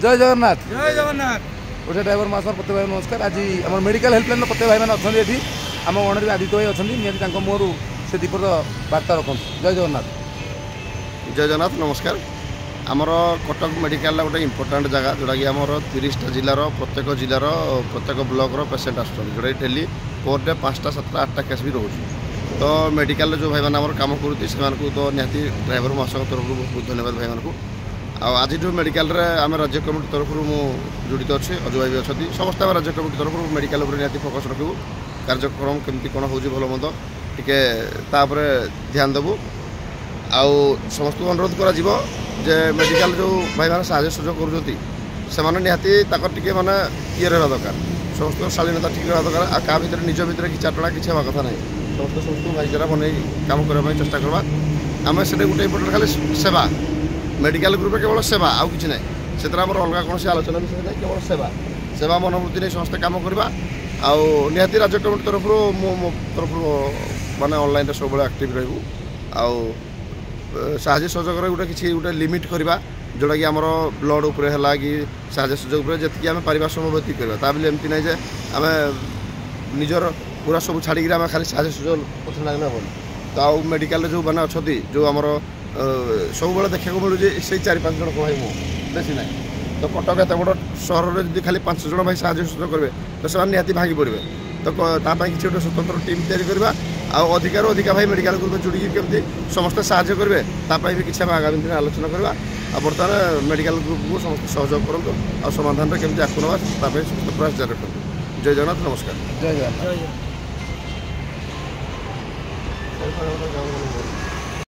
जय जगन्नाथ जय जगन्नाथ ओडिया ड्राइवर महासर प्रत्येक भाई नमस्कार। आज आम मेडिकल हेल्पलाइन प्रत्येक भाई मैंने अच्छा ये आम गणरी आदित्य भाई अच्छा निहती मुहर से दीपर बार्ता रखु। जय जगन्नाथ। जय जगन्नाथ नमस्कार। आमर कटक मेडिकल गोटे इंपोर्टाट जगह जोटा कि आमर 30टा जिलार प्रत्येक जिलार प्रत्येक ब्लॉक पेसेंट आसुँच डे पर डे 5टा 7टा 8टा केस भी रोचे। तो मेडिकल जो भाई मैंने काम करती से तो निहाती ड्राइवर महाशय तरफ बहुत धन्यवाद भाई मानक। आज जो मेडिकल आम राज्य कमिटी तरफ जड़ित अच्छे अजय भाई भी अच्छा समस्त आम राज्य कमिटी तरफ मेडिकल निहाती फोकस रखू कार्यक्रम केमती कौन हो भल मंद टे ध्यान देवु आउ समस्त अनुरोध करे मेडिकल जो भाई मैंने साहय सुजोग कर निहाती टे माने ये रहा दरकार समस्त शालीनता ठीक रहा दरकार आ क्या भितर निज भितर कि चारटा किसी हवा कथा ना समस्त समस्त भाईचारा बन काम करने चेष्टा करवा आम से गोटे इम्पोर्टेंट खाली सेवा मेडिकल ग्रुप केवल सेवा आउ कि ना से अलग कौन आलोचना विषय ना केवल सेवा सेवा मनोवृत्ति नहीं समस्त काम करवा आउ निहाती राज्य कमिटी तरफ मो तरफ माने ऑनलाइन सब एक्टिव रहू आउ साहय सहयोग गोटे किसी गोटे लिमिट करवा जोटा कि आमर ब्लड उपरे है कि साहय सहयोग उपर जी आम पारिबा समय व्यतीत करवा ता बोले एमती ना आम निजर पूरा सब छाड़ी आम खाली साहय सहयोग पछे लगना बोल तो आउ मेडिकल जो मैंने अच्छा जो आमर सब देखा मिलूँ से 4-5 जन भाई मु बेसी ना तो कटक एत बड़ सहर में खाली 5 जन भाई साहय सहयोग करेंगे तो से निहाती भागी पड़े तो किसी गोटे स्वतंत्र टीम तैयारी करवा अधिकार अधिका भाई मेडिकल ग्रुप जोड़ी केमती समस्त साहय करेंगे तापाई भी किसी आगामी दिन आलोचना करवा बर्तमान मेडिकल ग्रुप को समस्त सहयोग करूँ आ समाधान केमती आगे नवा समस्त प्रयास जारी रखु। जय जगन्नाथ नमस्कार। जय जगन्नाथ।